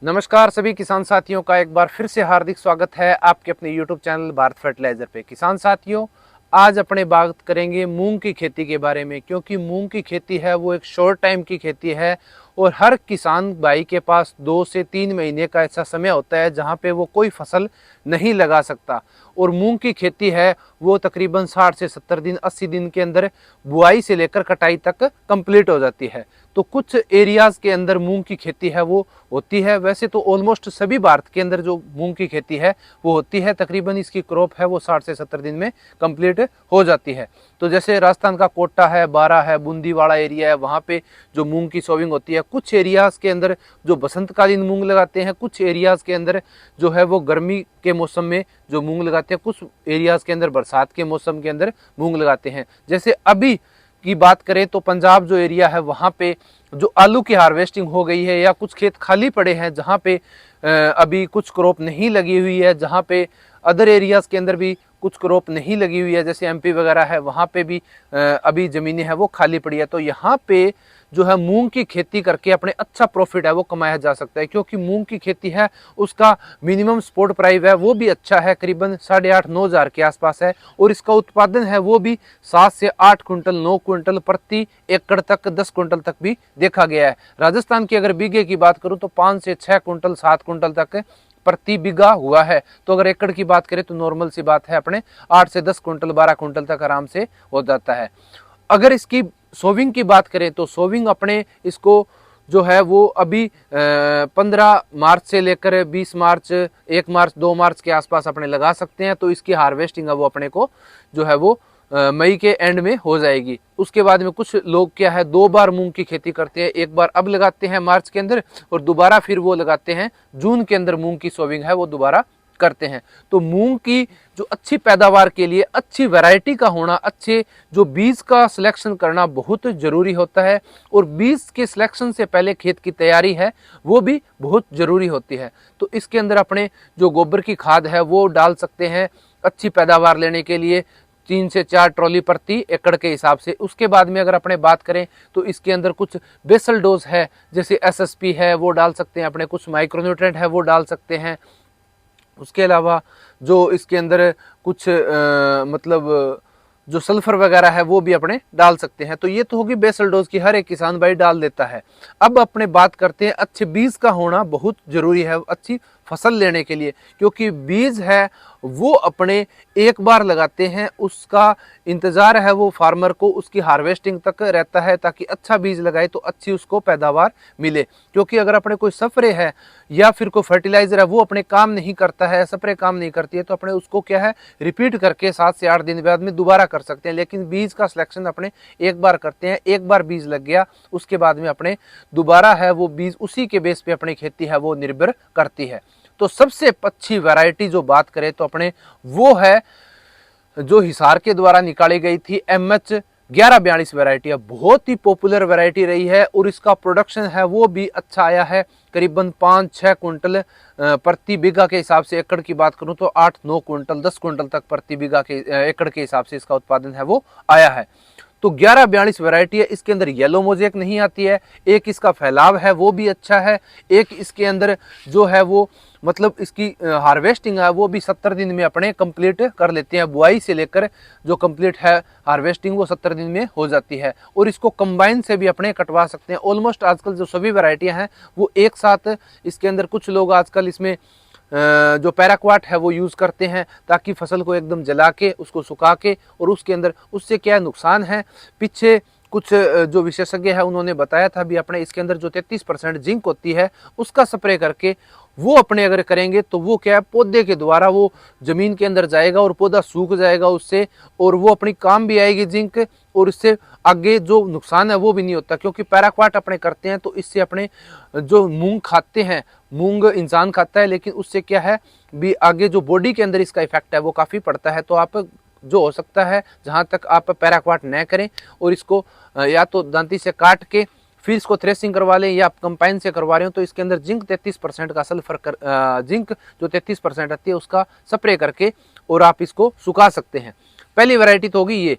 नमस्कार सभी किसान साथियों का एक बार फिर से हार्दिक स्वागत है आपके अपने YouTube चैनल भारत फर्टिलाइजर पे। किसान साथियों, आज अपने बात करेंगे मूंग की खेती के बारे में, क्योंकि मूंग की खेती है वो एक शॉर्ट टाइम की खेती है और हर किसान भाई के पास 2 से 3 महीने का ऐसा समय होता है जहां पे वो कोई फसल नहीं लगा सकता। और मूंग की खेती है वो तकरीबन 60 से 70 दिन 80 दिन के अंदर बुआई से लेकर कटाई तक कंप्लीट हो जाती है। तो कुछ एरियाज़ के अंदर मूंग की खेती है वो होती है। वैसे तो ऑलमोस्ट सभी भारत के अंदर जो मूंग की खेती है वो होती है। तकरीबन इसकी क्रॉप है वो 60 से 70 दिन में कंप्लीट हो जाती है। तो जैसे राजस्थान का कोटा है, बारा है, बूंदी वाला एरिया है, वहाँ पे जो मूंग की सोविंग होती है। कुछ एरियाज़ के अंदर जो बसंतकालीन मूंग लगाते हैं, कुछ एरियाज़ के अंदर जो है वो गर्मी के मौसम में जो मूंग लगाते हैं, कुछ एरियाज़ के अंदर बरसात के मौसम के अंदर मूंग लगाते हैं। जैसे अभी की बात करें तो पंजाब जो एरिया है वहाँ पे जो आलू की हार्वेस्टिंग हो गई है, या कुछ खेत खाली पड़े हैं जहाँ पे अभी कुछ क्रॉप नहीं लगी हुई है, जहाँ पे अदर एरियाज़ के अंदर भी कुछ क्रॉप नहीं लगी हुई है, जैसे एमपी वगैरह है वहाँ पे भी अभी ज़मीनें हैं वो खाली पड़ी है। तो यहाँ पे जो है मूंग की खेती करके अपने अच्छा प्रॉफिट है वो कमाया जा सकता है, क्योंकि मूंग की खेती है उसका मिनिमम सपोर्ट प्राइस है वो भी अच्छा है, करीबन 8,500-9 हज़ार के आसपास है। और इसका उत्पादन है वो भी 7 से 8 क्विंटल 9 क्विंटल प्रति एकड़ तक 10 क्विंटल तक भी देखा गया है। राजस्थान की अगर बीघे की बात करूं तो 5 से 6 क्विंटल 7 क्विंटल तक प्रति बीघा हुआ है। तो अगर एकड़ की बात करें तो नॉर्मल सी बात है, अपने 8 से 10 क्विंटल 12 क्विंटल तक आराम से हो जाता है। अगर इसकी सोविंग की बात करें तो सोविंग अपने इसको जो है वो अभी 15 मार्च से लेकर 20 मार्च 1 मार्च 2 मार्च के आसपास अपने लगा सकते हैं। तो इसकी हार्वेस्टिंग है वो अपने को जो है वो मई के एंड में हो जाएगी। उसके बाद में कुछ लोग क्या है 2 बार मूंग की खेती करते हैं, एक बार अब लगाते हैं मार्च के अंदर और दोबारा फिर वो लगाते हैं जून के अंदर मूंग की सोविंग है वो दोबारा करते हैं। तो मूंग की जो अच्छी पैदावार के लिए अच्छी वैरायटी का होना, अच्छे जो बीज का सिलेक्शन करना बहुत जरूरी होता है। और बीज के सिलेक्शन से पहले खेत की तैयारी है वो भी बहुत जरूरी होती है। तो इसके अंदर अपने जो गोबर की खाद है वो डाल सकते हैं अच्छी पैदावार लेने के लिए, 3 से 4 ट्रॉली प्रति एकड़ के हिसाब से। उसके बाद में अगर अपने बात करें तो इसके अंदर कुछ बेसल डोज है, जैसे एसएसपी है वो डाल सकते हैं अपने, कुछ माइक्रोन्यूट्रेंट है वो डाल सकते हैं। उसके अलावा जो इसके अंदर कुछ मतलब जो सल्फर वगैरह है वो भी अपने डाल सकते हैं। तो ये तो होगी बेसल डोज की, हर एक किसान भाई डाल देता है। अब अपने बात करते हैं अच्छे बीज का होना बहुत जरूरी है अच्छी फसल लेने के लिए, क्योंकि बीज है वो अपने एक बार लगाते हैं, उसका इंतजार है वो फार्मर को उसकी हार्वेस्टिंग तक रहता है, ताकि अच्छा बीज लगाए तो अच्छी उसको पैदावार मिले। क्योंकि अगर अपने कोई स्प्रे है या फिर कोई फर्टिलाइजर है वो अपने काम नहीं करता है, स्प्रे काम नहीं करती है, तो अपने उसको क्या है रिपीट करके 7 से 8 दिन बाद में दोबारा कर सकते हैं। लेकिन बीज का सिलेक्शन अपने एक बार करते हैं, एक बार बीज लग गया उसके बाद में अपने दोबारा है वो बीज उसी के बेस पे अपनी खेती है वो निर्भर करती है। तो सबसे अच्छी वैरायटी जो बात करें तो अपने वो है जो हिसार के द्वारा निकाली गई थी MH 1142 वैरायटी है। बहुत ही पॉपुलर वैरायटी रही है और इसका प्रोडक्शन है वो भी अच्छा आया है, करीबन 5-6 क्विंटल प्रति बीघा के हिसाब से। एकड़ की बात करूं तो 8-9 क्विंटल 10 क्विंटल तक प्रति बीघा के एकड़ के हिसाब से इसका उत्पादन है वो आया है। तो 1142 वैरायटी है, इसके अंदर येलो मोजेक नहीं आती है, एक इसका फैलाव है वो भी अच्छा है, एक इसके अंदर जो है वो मतलब इसकी हार्वेस्टिंग है वो भी 70 दिन में अपने कंप्लीट कर लेते हैं। बुआई से लेकर जो कंप्लीट है हार्वेस्टिंग वो 70 दिन में हो जाती है। और इसको कंबाइन से भी अपने कटवा सकते हैं। ऑलमोस्ट आजकल जो सभी वैरायटियां हैं वो एक साथ इसके अंदर, कुछ लोग आजकल इसमें जो पैराक्वाट है वो यूज़ करते हैं ताकि फसल को एकदम जला के उसको सुखा के, और उसके अंदर उससे क्या नुकसान है पीछे कुछ जो विशेषज्ञ है उन्होंने बताया था भी अपने इसके अंदर जो 33% जिंक होती है उसका स्प्रे करके वो अपने अगर करेंगे तो वो क्या है पौधे के द्वारा वो जमीन के अंदर जाएगा और पौधा सूख जाएगा उससे, और वो अपनी काम भी आएगी जिंक, और इससे आगे जो नुकसान है वो भी नहीं होता। क्योंकि पैराक्वाट अपने करते हैं तो इससे अपने जो मूंग खाते हैं, मूंग इंसान खाता है, लेकिन उससे क्या है भी आगे जो बॉडी के अंदर इसका इफेक्ट है वो काफ़ी पड़ता है। तो आप जो हो सकता है जहाँ तक आप पैराक्वाट न करें और इसको या तो दांती से काट के फिर इसको थ्रेसिंग करवा लें, या आप कंपाइन से करवा रहे हो तो इसके अंदर जिंक 33% का सल्फर जिंक जो 33% आती है उसका स्प्रे करके और आप इसको सुखा सकते हैं। पहली वैरायटी तो होगी ये।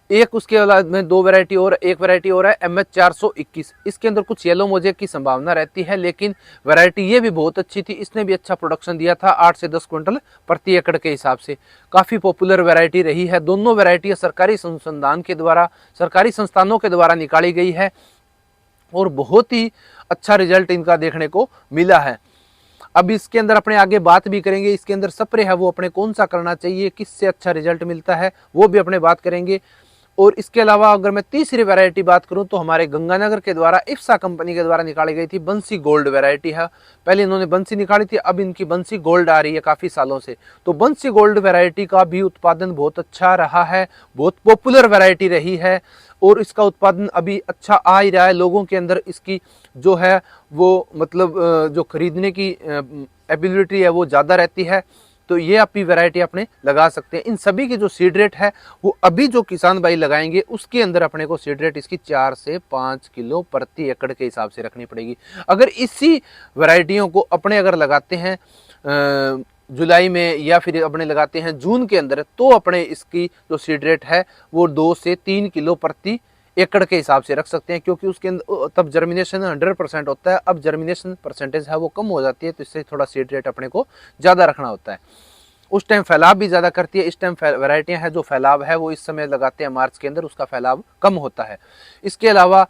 एक उसके बाद में दो वैरायटी और, एक वैरायटी और है MH421। इसके अंदर कुछ येलो मोजेक की संभावना रहती है, लेकिन वैरायटी ये भी बहुत अच्छी थी, इसने भी अच्छा प्रोडक्शन दिया था 8 से 10 क्विंटल प्रति एकड़ के हिसाब से। काफ़ी पॉपुलर वैरायटी रही है। दोनों वैरायटियाँ सरकारी अनुसंधान के द्वारा, सरकारी संस्थानों के द्वारा निकाली गई है और बहुत ही अच्छा रिजल्ट इनका देखने को मिला है। अब इसके अंदर अपने आगे बात भी करेंगे, इसके अंदर स्प्रे है वो अपने कौन सा करना चाहिए, किससे अच्छा रिजल्ट मिलता है, वो भी अपने बात करेंगे। और इसके अलावा अगर मैं तीसरी वैरायटी बात करूं तो हमारे गंगानगर के द्वारा इफ्सा कंपनी के द्वारा निकाली गई थी बंसी गोल्ड वैरायटी है। पहले इन्होंने बंसी निकाली थी, अब इनकी बंसी गोल्ड आ रही है काफ़ी सालों से। तो बंसी गोल्ड वैरायटी का भी उत्पादन बहुत अच्छा रहा है, बहुत पॉपुलर वैरायटी रही है और इसका उत्पादन अभी अच्छा आ ही रहा है। लोगों के अंदर इसकी जो है वो मतलब जो खरीदने की एबिलिटी है वो ज़्यादा रहती है। तो ये आप भी वैरायटी अपने लगा सकते हैं। इन सभी की जो सीड रेट है वो अभी जो किसान भाई लगाएंगे उसके अंदर अपने को सीड रेट इसकी 4 से 5 किलो प्रति एकड़ के हिसाब से रखनी पड़ेगी। अगर इसी वैरायटियों को अपने अगर लगाते हैं जुलाई में या फिर अपने लगाते हैं जून के अंदर, तो अपने इसकी जो सीड रेट है वो 2 से 3 किलो प्रति एकड़ के हिसाब से रख सकते हैं, क्योंकि उसके अंदर तब जर्मिनेशन 100% होता है। अब जर्मिनेशन परसेंटेज है वो कम हो जाती है, तो इससे थोड़ा सीड रेट अपने को ज़्यादा रखना होता है। उस टाइम फैलाव भी ज़्यादा करती है। इस टाइम वैरायटियाँ हैं जो फैलाव है वो इस समय लगाते हैं मार्च के अंदर, उसका फैलाव कम होता है। इसके अलावा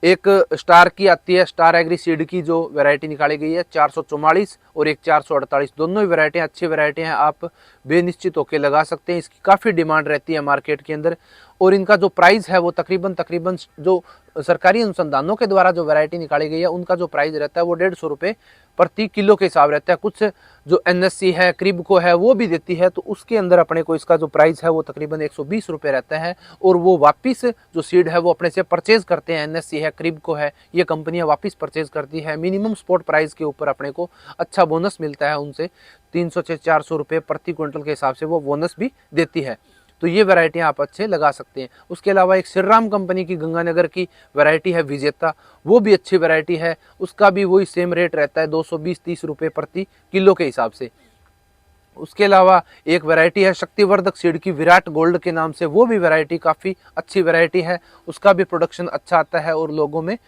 एक स्टार की आती है, स्टार एग्री सीड की जो वैरायटी निकाली गई है 444 और एक 448, दोनों ही वैरायटियाँ अच्छी वैरायटी हैं, आप बेनिश्चित होकर लगा सकते हैं। इसकी काफ़ी डिमांड रहती है मार्केट के अंदर और इनका जो प्राइस है वो तकरीबन जो सरकारी अनुसंधानों के द्वारा जो वैरायटी निकाली गई है उनका जो प्राइस रहता है वो 150 रुपये प्रति किलो के हिसाब रहता है। कुछ जो NSC है, क्रिबको है, वो भी देती है, तो उसके अंदर अपने को इसका जो प्राइस है वो तकरीबन 120 रुपये रहता है और वो वापस जो सीड है वो अपने से परचेज करते हैं। NSC है, क्रिबको है, ये कंपनियां वापस परचेज करती है। मिनिमम स्पॉट प्राइस के ऊपर अपने को अच्छा बोनस मिलता है उनसे, 300 से 400 रुपये प्रति क्विंटल के हिसाब से वो बोनस भी देती है। तो ये वैरायटियाँ आप अच्छे लगा सकते हैं। उसके अलावा एक श्रीराम कंपनी की गंगानगर की वैरायटी है विजेता, वो भी अच्छी वैरायटी है, उसका भी वही सेम रेट रहता है 220-30 रुपये प्रति किलो के हिसाब से। उसके अलावा एक वैरायटी है शक्तिवर्धक सीड की विराट गोल्ड के नाम से, वो भी वैरायटी काफ़ी अच्छी वैरायटी है, उसका भी प्रोडक्शन अच्छा आता है और लोगों में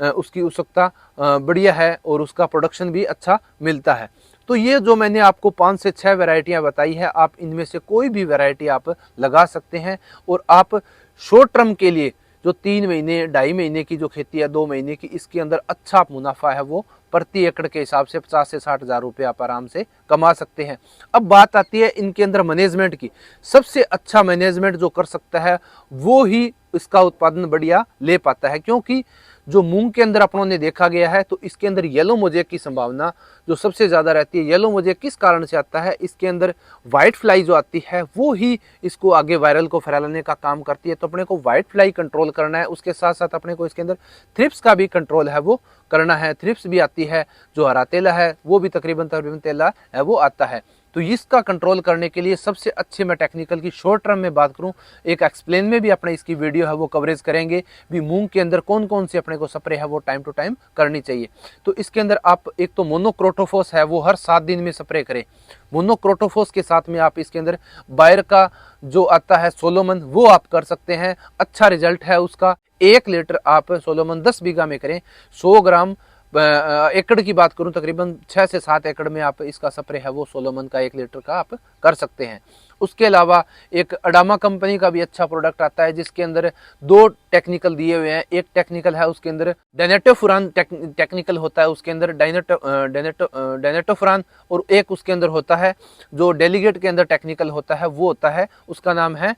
उसकी उत्सुकता बढ़िया है और उसका प्रोडक्शन भी अच्छा मिलता है। तो ये जो मैंने आपको 5 से 6 वैरायटियाँ बताई है, आप इनमें से कोई भी वैरायटी आप लगा सकते हैं और आप शॉर्ट टर्म के लिए जो 3 महीने 2.5 महीने की जो खेती है, 2 महीने की, इसके अंदर अच्छा मुनाफा है वो प्रति एकड़ के हिसाब से 50 से 60 हज़ार रुपये आप आराम से कमा सकते हैं। अब बात आती है इनके अंदर मैनेजमेंट की। सबसे अच्छा मैनेजमेंट जो कर सकता है वो ही इसका उत्पादन बढ़िया ले पाता है, क्योंकि जो मूंग के अंदर अपनों ने देखा गया है तो इसके अंदर येलो मोजेक की संभावना जो सबसे ज़्यादा रहती है। येलो मोजेक किस कारण से आता है, इसके अंदर वाइट फ्लाई जो आती है वो ही इसको आगे वायरल को फैलाने का काम करती है। तो अपने को वाइट फ्लाई कंट्रोल करना है, उसके साथ साथ अपने को इसके अंदर थ्रिप्स का भी कंट्रोल है वो करना है। थ्रिप्स भी आती है, जो हरा तेला है वो भी तकरीबन तेला है वो आता है। तो इसका कंट्रोल करने के लिए सबसे अच्छे मैं टेक्निकल की शॉर्ट टर्म में बात करूं, एक एक्सप्लेन में भी अपने इसकी वीडियो है वो कवरेज करेंगे भी मूंग के अंदर कौन कौन सी अपने को स्प्रे है वो टाइम टू टाइम करनी चाहिए। तो इसके अंदर आप एक तो मोनोक्रोटोफॉस है वो हर 7 दिन में स्प्रे करें। मोनोक्रोटोफॉस के साथ में आप इसके अंदर बायर का जो आता है सोलोमन वो आप कर सकते हैं, अच्छा रिजल्ट है उसका। 1 लीटर आप सोलोमन 10 बीघा में करें, 100 ग्राम एकड़ की बात करूं तकरीबन 6 से 7 एकड़ में आप इसका स्प्रे है वो सोलोमन का 1 लीटर का आप कर सकते हैं। उसके अलावा एक अडामा कंपनी का भी अच्छा प्रोडक्ट आता है जिसके अंदर 2 टेक्निकल दिए हुए हैं। एक टेक्निकल है उसके अंदर डायनेटोफुरान टेक्निकल होता है, उसके अंदर डायनेटोफुरान, और एक उसके अंदर होता है जो डेलीगेट के अंदर टेक्निकल होता है वो होता है, उसका नाम है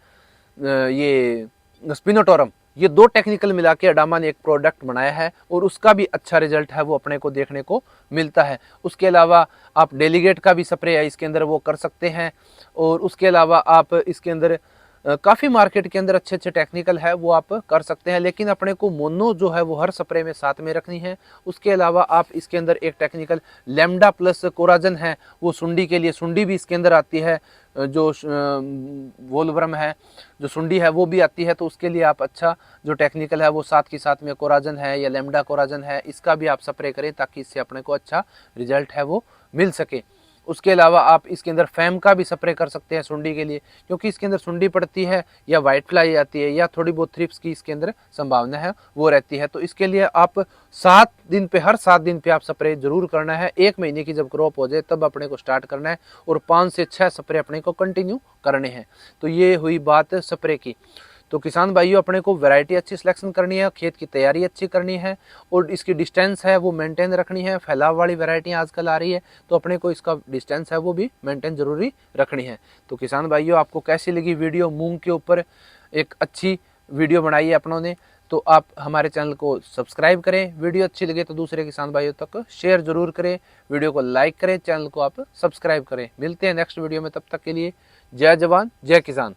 ये स्पिनोटोरम। ये 2 टेक्निकल मिला के अडामा ने एक प्रोडक्ट बनाया है और उसका भी अच्छा रिजल्ट है वो अपने को देखने को मिलता है। उसके अलावा आप डेलीगेट का भी स्प्रे है इसके अंदर वो कर सकते हैं। और उसके अलावा आप इसके अंदर काफ़ी मार्केट के अंदर अच्छे अच्छे टेक्निकल है वो आप कर सकते हैं, लेकिन अपने को मोनो जो है वो हर स्प्रे में साथ में रखनी है। उसके अलावा आप इसके अंदर एक टेक्निकल लैम्डा प्लस कोराजन है वो सुंडी के लिए, सुंडी भी इसके अंदर आती है, जो वोल्वरम है जो सुंडी है वो भी आती है, तो उसके लिए आप अच्छा जो टेक्निकल है वो साथ के साथ में कोराजन है या लैम्डा कोराजन है इसका भी आप स्प्रे करें ताकि इससे अपने को अच्छा रिजल्ट है वो मिल सके। उसके अलावा आप इसके अंदर फैम का भी स्प्रे कर सकते हैं सुंडी के लिए, क्योंकि इसके अंदर सुंडी पड़ती है या वाइट फ्लाई आती है या थोड़ी बहुत थ्रिप्स की इसके अंदर संभावना है वो रहती है। तो इसके लिए आप 7 दिन पे, हर 7 दिन पे आप स्प्रे जरूर करना है। 1 महीने की जब क्रॉप हो जाए तब अपने को स्टार्ट करना है और 5 से 6 स्प्रे अपने को कंटिन्यू करने हैं। तो ये हुई बात स्प्रे की। तो किसान भाइयों, अपने को वैरायटी अच्छी सिलेक्शन करनी है, खेत की तैयारी अच्छी करनी है और इसकी डिस्टेंस है वो मेंटेन रखनी है। फैलाव वाली वैरायटी आजकल आ रही है तो अपने को इसका डिस्टेंस है वो भी मेंटेन जरूरी रखनी है। तो किसान भाइयों, आपको कैसी लगी वीडियो? मूंग के ऊपर एक अच्छी वीडियो बनाई है अपनों ने, तो आप हमारे चैनल को सब्सक्राइब करें। वीडियो अच्छी लगे तो दूसरे किसान भाइयों तक शेयर जरूर करें, वीडियो को लाइक करें, चैनल को आप सब्सक्राइब करें। मिलते हैं नेक्स्ट वीडियो में, तब तक के लिए जय जवान जय किसान।